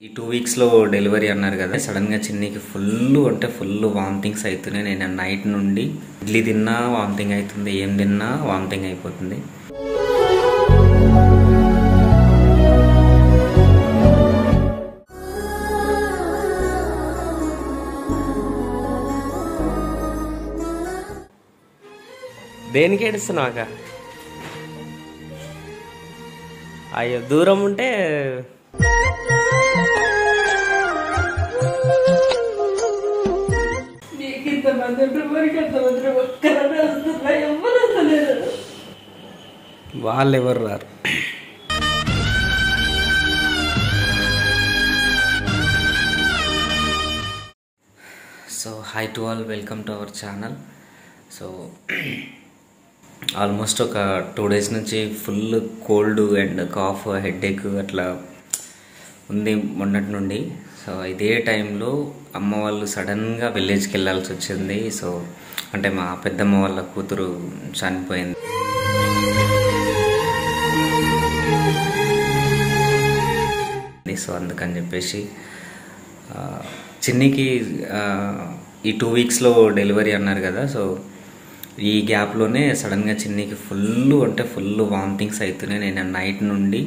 ఈ 2 వీక్స్‌లో డెలివరీ అన్నారు కదా! సడన్‌గా చిన్నికి ఫుల్ వామిటింగ్స్ అయితున్నాయి. నేను నైట్ నుండి ఇడ్లీ తిన్నా వామిటింగ్ అయితుంది. ఏం తిన్నా వామిటింగ్ అయిపోతుంది. దేనికి ఏడుస్తున్నావు అక్క? అయ్యో దూరం ఉంటే వాళ్ళు ఎవరు రారు. So hi to all, welcome to our channel. So almost ఒక 2 days నుంచి full cold and cough, headache అట్లా ఉంది మొన్నటి నుండి. సో ఇదే టైంలో అమ్మ వాళ్ళు సడన్గా విలేజ్కి వెళ్ళాల్సి వచ్చింది. సో అంటే మా పెద్దమ్మ వాళ్ళ కూతురు చనిపోయింది. సో అందుకని చెప్పేసి చిన్నికి ఈ 2 వీక్స్‌లో డెలివరీ అన్నారు కదా! సో ఈ గ్యాప్లోనే సడన్గా చిన్నికి ఫుల్ వామిటింగ్స్ అవుతున్నాయి. నేను నైట్ నుండి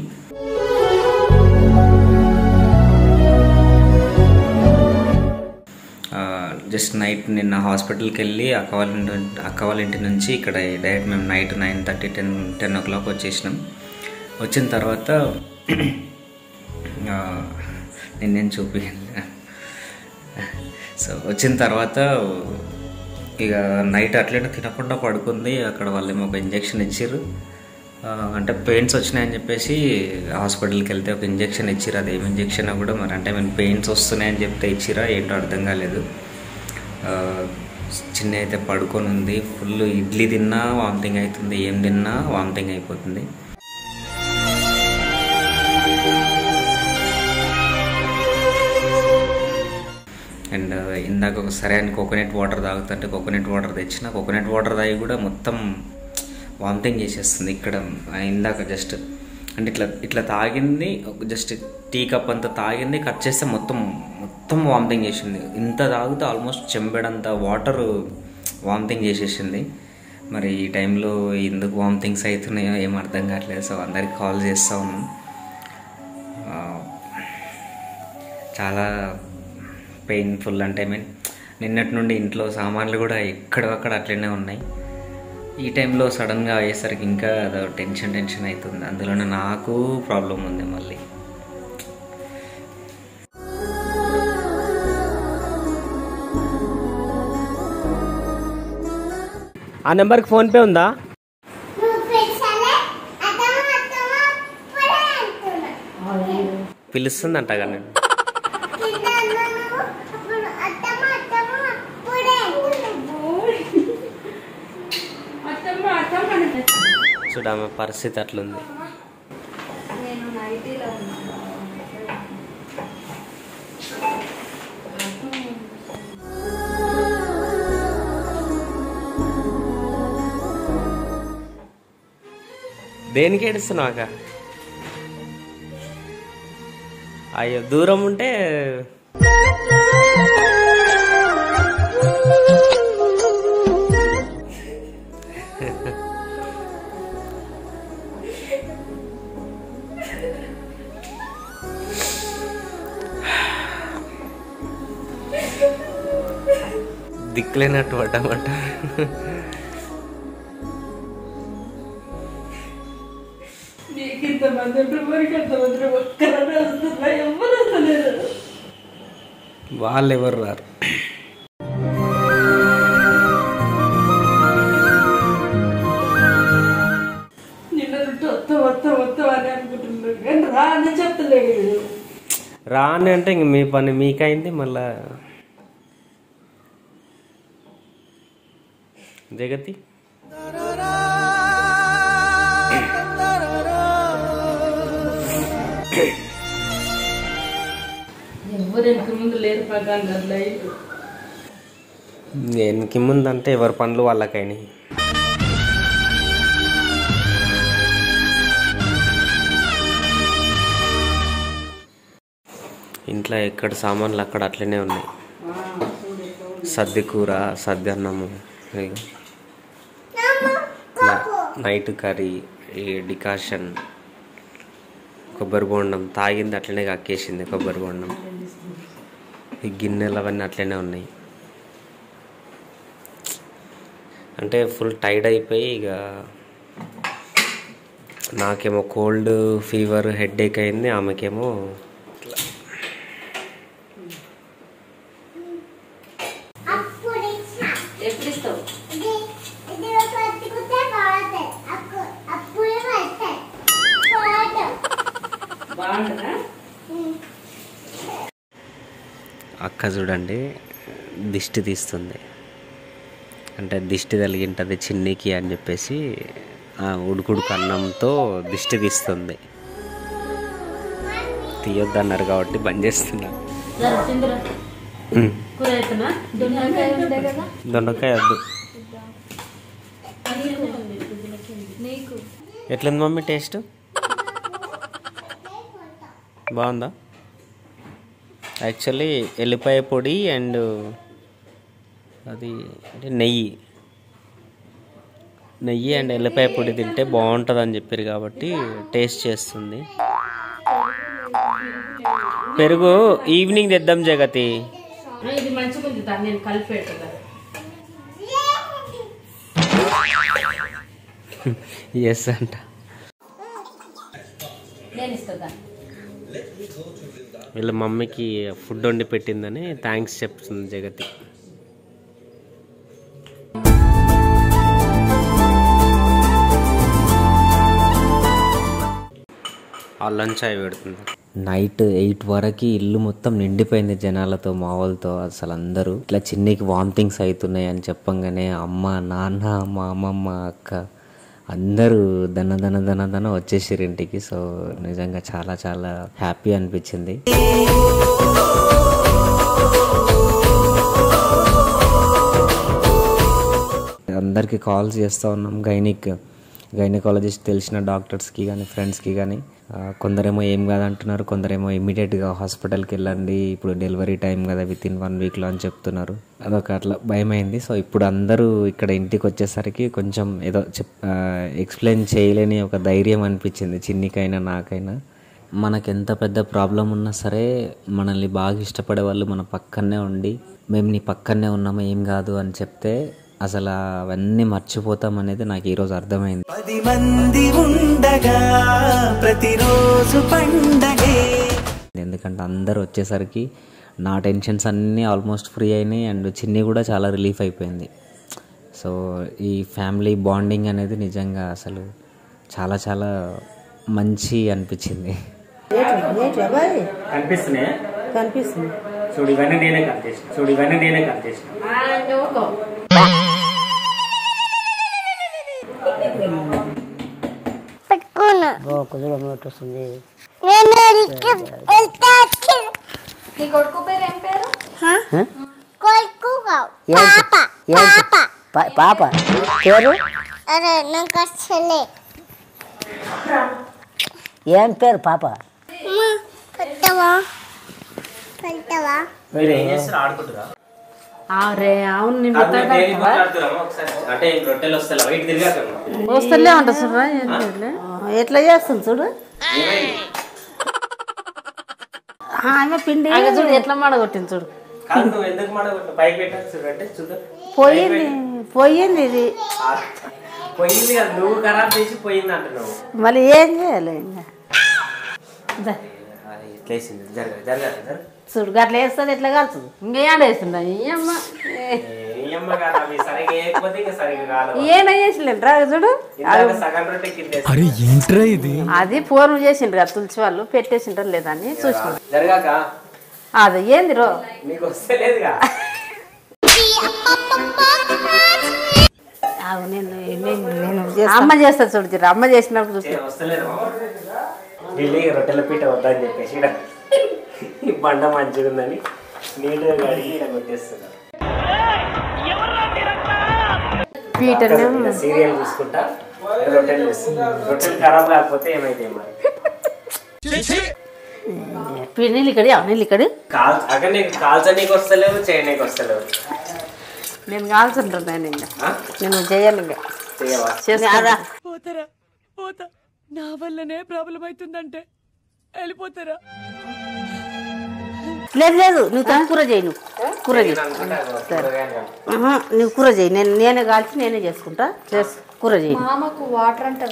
జస్ట్ నైట్ నిన్న హాస్పిటల్కి వెళ్ళి అక్క వాళ్ళ ఇంటి నుంచి ఇక్కడ డైరెక్ట్ మేము నైట్ 9:30 10 o'clock వచ్చేసినాం. వచ్చిన తర్వాత నేను చూపించాను. సో వచ్చిన తర్వాత ఇక నైట్ అట్లనే తినకుండా పడుకుంది. అక్కడ వాళ్ళేమో ఒక ఇంజెక్షన్ ఇచ్చారు. అంటే పెయిన్స్ వచ్చినాయని చెప్పేసి హాస్పిటల్కి వెళ్తే ఒక ఇంజెక్షన్ ఇచ్చారు. అది ఏమి ఇంజెక్షన్ కూడా మరి అంటే మేము పెయిన్స్ వస్తున్నాయని చెప్తే ఇచ్చిరా ఏంటో అర్థం కాలేదు. చిన్న అయితే పడుకొని ఉంది. ఫుల్ ఇడ్లీ తిన్నా వామిటింగ్ అవుతుంది. ఏం తిన్నా వామిటింగ్ అయిపోతుంది. అండ్ ఇందాక సరే అని కోకోనట్ వాటర్ తాగుతుంటే కోకోనట్ వాటర్ తెచ్చిన కోకోనట్ వాటర్ తాగి కూడా మొత్తం వామిటింగ్ చేసేస్తుంది. ఇక్కడ ఇందాక జస్ట్ అంటే ఇట్లా తాగింది, జస్ట్ టీ కప్ అంతా తాగింది, కట్ చేస్తే మొత్తం వామిటింగ్ చేసింది. ఇంత తాగితే ఆల్మోస్ట్ చెంబెడంత వాటర్ వామిటింగ్ చేసేసింది. మరి ఈ టైంలో ఎందుకు వామిటింగ్స్ అవుతున్నాయో ఏం అర్థం కావట్లేదు. సో అందరికి కాల్ చేస్తూ ఉన్నాం. చాలా పెయిన్ఫుల్ అంటే నిన్నటి నుండి ఇంట్లో సామాన్లు కూడా ఎక్కడక్కడ అట్లనే ఉన్నాయి. ఈ టైంలో సడన్గా అయ్యేసరికి ఇంకా అదో టెన్షన్ అవుతుంది. అందులోనే నాకు ప్రాబ్లం ఉంది మళ్ళీ. ఆ నెంబర్కి ఫోన్పే ఉందా? పిలుస్తుందంట కానీ చూడ ఆమె పరిస్థితి అట్లుంది. దేనికి ఏడుస్తున్నావు అక్క? అయ్యో దూరం ఉంటే దిక్కులేనట్టు పడ్డామంట. వాళ్ళు ఎవరు రారు. రాని అంటే ఇంక మీ పని మీకైంది. మళ్ళా జగతి వెనక ముందు అంటే ఎవరి పనులు వాళ్ళకైనాయి. ఇంట్లో ఎక్కడ సామాన్లు అక్కడ అట్లనే ఉన్నాయి. సద్ది కూర, సద్ది అన్నము, నైట్ కర్రీ, ఈ డికాషన్, కొబ్బరి బోండం తాగింది అట్లనే కక్కేసింది. కొబ్బరి బోండం, ఈ గిన్నెలు అవన్నీ అట్లనే ఉన్నాయి. అంటే ఫుల్ టైర్డ్ అయిపోయి ఇక నాకేమో కోల్డ్, ఫీవర్, హెడేక్ అయింది. ఆమెకేమో అక్క చూడండి దిష్టి తీస్తుంది. అంటే దిష్టి తగిలింటుంది చిన్నికి అని చెప్పేసి ఉడుకుడుకు అన్నంతో దిష్టి తీస్తుంది. తీయొద్దన్నారు కాబట్టి బంద్ చేస్తున్నా. దొండకాయ వద్దు. ఎట్లుంది మమ్మీ టేస్ట్? బాగుందా? యాక్చువల్లీ ఎల్లిపాయ పొడి అండ్ అది అంటే నెయ్యి అండ్ ఎల్లిపాయ పొడి తింటే బాగుంటుంది అని చెప్పారు కాబట్టి టేస్ట్ చేస్తుంది. పెరుగు ఈవినింగ్ తెద్దాం జగతి. ఎస్ అంట. వీళ్ళ మమ్మీకి ఫుడ్ వండి పెట్టిందని థ్యాంక్స్ చెప్తుంది జగతి. అల్లం చాయ్ పెడుతుంది. నైట్ 8 వరకు ఇల్లు మొత్తం నిండిపోయింది జనాలతో, మా వాళ్ళతో. అసలు అందరూ ఇట్లా చిన్నికి వామిటింగ్స్ అవుతున్నాయి అని చెప్పంగానే అమ్మ, నాన్న, మా అమ్మమ్మ, అక్క అందరూ దన వచ్చేసారు ఇంటికి. సో నిజంగా చాలా చాలా హ్యాపీ అనిపించింది. అందరికీ కాల్స్ చేస్తూ ఉన్నాం, గైనకాలజిస్ట్ తెలిసిన డాక్టర్స్కి కానీ ఫ్రెండ్స్కి కానీ. కొందరేమో ఏం కాదంటున్నారు, కొందరేమో ఇమ్మీడియట్గా హాస్పిటల్కి వెళ్ళండి, ఇప్పుడు డెలివరీ టైం కదా, వితిన్ 1 వీక్లో అని చెప్తున్నారు. అదొక అట్లా భయమైంది. సో ఇప్పుడు అందరూ ఇక్కడ ఇంటికి వచ్చేసరికి కొంచెం ఏదో ఎక్స్ప్లెయిన్ చేయలేని ఒక ధైర్యం అనిపించింది చిన్నికైనా నాకైనా. మనకు ఎంత పెద్ద ప్రాబ్లం ఉన్నా సరే మనల్ని బాగా ఇష్టపడే వాళ్ళు మన పక్కనే ఉండి, మేము నీ పక్కనే ఉన్నాము ఏం కాదు అని చెప్తే అసలు అవన్నీ మర్చిపోతాం అనేది నాకు ఈరోజు అర్థమైంది. 10 మంది ఉండగా ప్రతిరోజు పండగే. ఎందుకంటే అందరు వచ్చేసరికి నా టెన్షన్స్ అన్నీ ఆల్మోస్ట్ ఫ్రీ అయినాయి అండ్ చిన్ని కూడా చాలా రిలీఫ్ అయిపోయింది. సో ఈ ఫ్యామిలీ బాండింగ్ అనేది నిజంగా అసలు చాలా చాలా మంచి అనిపించింది. కనిపిస్తుంది చూడు, ఇవన్నీ నేనే కనిపిస్తాను. పాప పేరు ఏం పేరు పాప? వస్తలే అంట ఎట్లా చేస్తుంది చూడు. ఆమె పిండి చూడు ఎట్లా మాడగొట్టింది చూడు. పోయింది ఇది నువ్వు ఖరాబ్ చేసి పోయింది అంటున్నావు. మళ్ళీ ఏం చేయాలి ఇంకా చూడు అట్లా వేస్తుంది, ఎట్లా కాల్చుడు. ఇంకేం వేస్తుండ ఏనా చేసిండ్రా చూడు. అది ఫోన్ చేసిండ్రు కదా తులసి వాళ్ళు, పెట్టేసిండ్రు లేదా అని చూసిన. అది ఏంది రో అమ్మ చేస్తా చూడు, జర అమ్మ చేసినప్పుడు చూస్తే రొట్టెల పీట వద్దని చెప్పేసి బండ మంచిగా ఉందని నీట్గా కడిగి ఇలా కొట్టేస్తున్నా. సీరియల్ చూసుకుంటా రొట్టెలు ఖరాబ్ కాకపోతే ఏమైతే మరి నీళ్ళు ఇక్కడ నీళ్ళు ఇక్కడ అక్కడ నీకు కాల్చనీకి వస్తలేవు, చేయనీకి వస్తలేవు. నేను కాల్చుంటున్నాను ఇంకా నేను చేయాలి ఇంకా చేయవా? పోతా నా వల్లనే ప్రాబ్లం అవుతుందంటే వెళ్ళిపోతారా? లేదు నువ్వు కూర చేయి, నువ్వు కూర చేయి, నువ్వు కూర చేయి. నేనే కాల్చి నేనే చేసుకుంటా. కూర చేయి. మామకు వాటర్ అంటే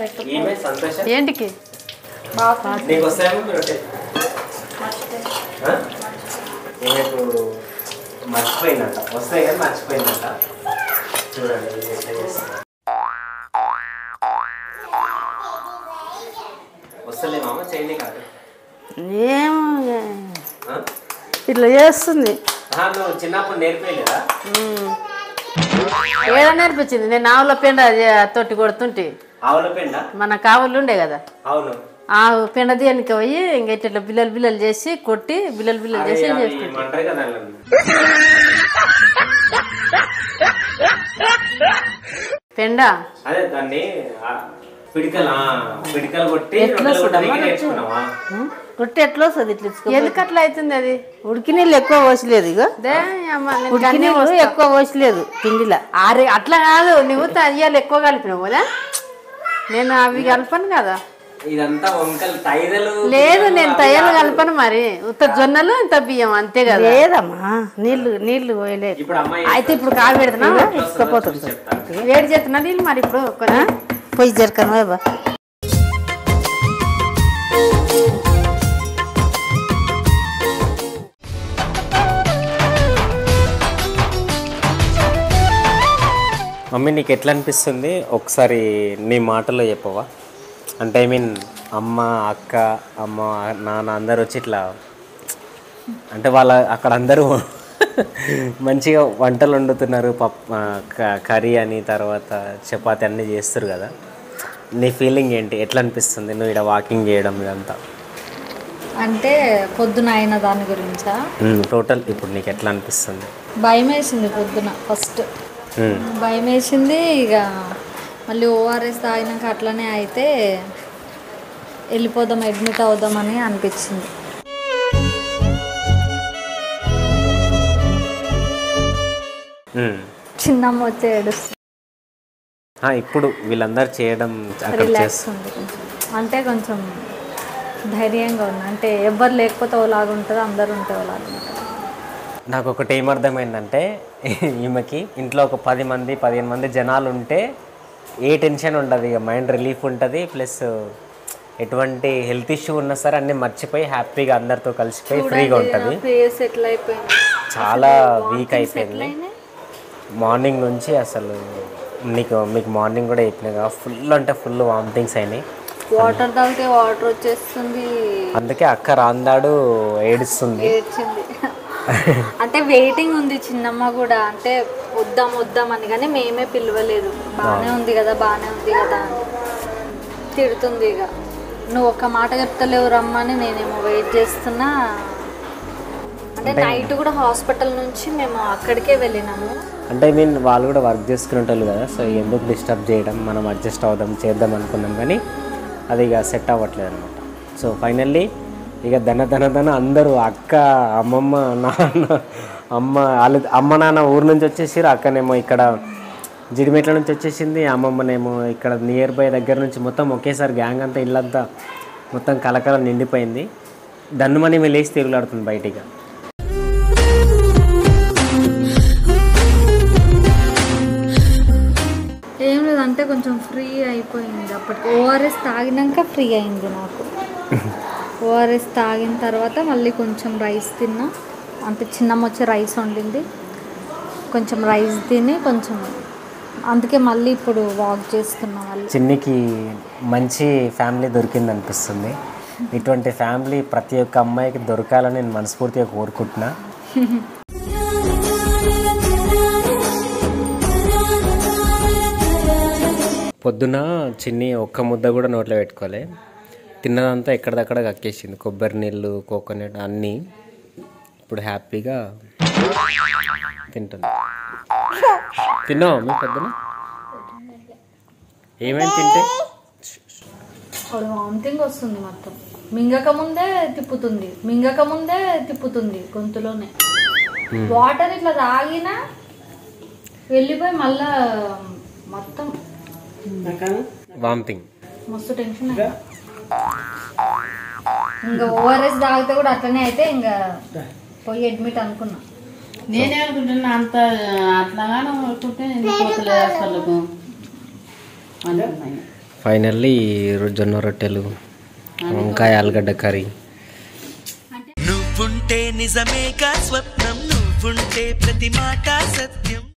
ఏంటికి మర్చిపోయిందంట, వస్తాయి కానీ మర్చిపోయిందంట. చూడండి వస్తలే మామ, చేయలే కాదు ఏమో ఇట్లా చేస్తుంది. నువ్వు చిన్నప్పుడు నేర్పేయలేదా? ఏదో నేర్పించింది. నేను ఆవుల పెండ తొట్టి కొడుతుంటే, ఆవుల పెండ మన కావులు ఉండే కదా, అవును, ఆ పెండ దీనికి పోయి ఇంక ఇట్లా బిల్లలు చేసి కొట్టి బిల్లలు చేసి ఏమంటారు కదా పెండ. అదే దాన్ని పిడికలు కొట్టి నేర్చుకున్నావా? కొట్టి ఎట్లా వస్తుంది ఇట్లా? ఎందుకు అట్లా అవుతుంది? అది ఉడికి నీళ్ళు ఎక్కువ పోసలేదు. ఇక ఉడికి నీళ్ళు ఎక్కువ పోసలేదు పిండిలా. అట్లా కాదు, నువ్వు తయ్యాలు ఎక్కువ కలిపినావు కదా. నేను అవి కలపను కదా. ఇదంతా వంకలు తైదలు లేదు, నేను తయ్యాలు కలపను. మరి ఉత్త జొన్నలు ఇంత బియ్యం అంతే కదా. లేదమ్మా, నీళ్లు పోయలేదు. అయితే ఇప్పుడు కాలు పెడుతున్నా, ఇసుకపోతుంది. వేడి చేస్తున్నా నీళ్ళు. మరి ఇప్పుడు కొంచెం పొయ్యి జరకను బాబా. మమ్మీ నీకు ఎట్లా అనిపిస్తుంది? ఒకసారి నీ మాటలో చెప్పవా? అంటే ఐ మీన్ అమ్మ, అక్క, అమ్మ, నాన్న అందరు వచ్చి ఇట్లా, అంటే వాళ్ళ అక్కడ అందరూ మంచిగా వంటలు వండుతున్నారు, కర్రీ అని, తర్వాత చపాతి అన్నీ చేస్తారు కదా. నీ ఫీలింగ్ ఏంటి? ఎట్లా అనిపిస్తుంది నువ్వు ఇక్కడ వాకింగ్ చేయడం ఇదంతా? అంటే పొద్దున అయిన దాని గురించా? టోటల్ ఇప్పుడు నీకు ఎట్లా అనిపిస్తుంది? భయం వేసింది పొద్దున. ఫస్ట్ భయం వేసింది. ఇక మళ్ళీ ఓఆర్ఎస్ తాగినాక అట్లనే అయితే వెళ్ళిపోదాం, అడ్మిట్ అవుదామని అనిపించింది. చిన్నమ్మ వచ్చి ఏడుస్తుంది. ఇప్పుడు వీళ్ళందరూ చేయడం రిలాక్స్ ఉంది కొంచెం, అంటే కొంచెం ధైర్యంగా ఉంది. అంటే ఎవ్వరు లేకపోతే ఓలాగా ఉంటుంది, అందరు ఉంటే ఓలాగా ఉంటుంది. నాకు ఒకటి ఏమర్థమైందంటే, ఈమెకి ఇంట్లో ఒక 10 మంది 15 మంది జనాలు ఉంటే ఏ టెన్షన్ ఉండదు, ఇక మైండ్ రిలీఫ్ ఉంటుంది. ప్లస్ ఎటువంటి హెల్త్ ఇష్యూ ఉన్నా సరే అన్నీ మర్చిపోయి హ్యాపీగా అందరితో కలిసిపోయి ఫ్రీగా ఉంటుంది. చాలా వీక్ అయిపోయింది మార్నింగ్ నుంచి. అసలు మీకు మార్నింగ్ కూడా చెప్పినా ఫుల్ అంటే ఫుల్ వామిటింగ్స్ అయినాయి. వాటర్ తాగితే వాటర్ వచ్చేస్తుంది. అందుకే అక్క రాందాడు ఏడుస్తుంది. అంటే వెయిటింగ్ ఉంది చిన్నమ్మ కూడా, అంటే వద్దాం అని, కానీ మేమే పిలవలేదు. బాగానే ఉంది కదా అని తిడుతుంది. ఇక నువ్వు ఒక్క మాట చెప్తలేవు రమ్మని నేనేమో వెయిట్ చేస్తున్నా. అంటే నైట్ కూడా హాస్పిటల్ నుంచి మేము అక్కడికే వెళ్ళినాము. అంటే వాళ్ళు కూడా వర్క్ చేసుకునేటోళ్ళు కదా, సో ఎందుకు డిస్టర్బ్ చేయడం, మనం అడ్జస్ట్ చేద్దాం అనుకున్నాం, కానీ అది ఇక సెట్ అవ్వట్లేదు అనమాట. సో ఫైనల్లీ ఇక ధన అందరూ అక్క, అమ్మమ్మ, నాన్న, అమ్మ నాన్న ఊరు నుంచి వచ్చేసారు. అక్కనేమో ఇక్కడ జిడిమెట్ల నుంచి వచ్చేసింది, అమ్మమ్మనేమో ఇక్కడ నియర్ బై దగ్గర నుంచి. మొత్తం ఒకేసారి గ్యాంగ్ అంతా ఇల్లంతా మొత్తం కలకలం నిండిపోయింది. దన్నుమని మేము లేచి తిరుగులాడుతుంది బయటికి. ఏం లేదంటే కొంచెం ఫ్రీ అయిపోయింది అప్పటికి. ఓఆర్ఎస్ తాగినాక ఫ్రీ అయింది నాకు. ఓఆర్ఎస్ తాగిన తర్వాత మళ్ళీ కొంచెం రైస్ తిన్నా. అంటే చిన్నమ్మ వచ్చి రైస్ వండింది, కొంచెం రైస్ తిని కొంచెం, అందుకే మళ్ళీ ఇప్పుడు వాక్ చేస్తున్నా. మళ్ళీ చిన్నికి మంచి ఫ్యామిలీ దొరికింది అనిపిస్తుంది. ఇటువంటి ఫ్యామిలీ ప్రతి ఒక్క అమ్మాయికి దొరకాలని నేను మనస్ఫూర్తిగా కోరుకుంటున్నా. పొద్దున చిన్ని ఒక్క ముద్ద కూడా నోట్లో పెట్టుకోలే, తిన్నదంతా ఎక్కడిదక్కడ కక్కేసింది. కొబ్బరి నీళ్ళు, కోకోనట్ అన్నీ. ఇప్పుడు హ్యాపీగా తింటుంది. తిన్నావా మీ పొద్దున? ఏమేమి తింటే వామిటింగ్ వస్తుంది మొత్తం. మింగక ముందే తిప్పుతుంది గొంతులోనే. వాటర్ ఇట్లా తాగినా వెళ్ళిపోయి మళ్ళా మొత్తం వామిటింగ్. మస్తు టెన్షన్. ఇంకా ఓఆర్ఎస్ తాగితే కూడా అట్లనే అయితే ఇంకా పోయి అడ్మిట్ అనుకున్నా. నేనే అనుకుంటున్నా అంత అట్లాగానే అనుకుంటే పోతలేదు అసలు. ఫైనల్లీ జొన్న రొట్టెలు, వంకాయ ఆలుగడ్డ కర్రీ. నువ్వుంటే నిజమేగా స్వప్నం, నువ్వుంటే ప్రతి మాట సత్యం.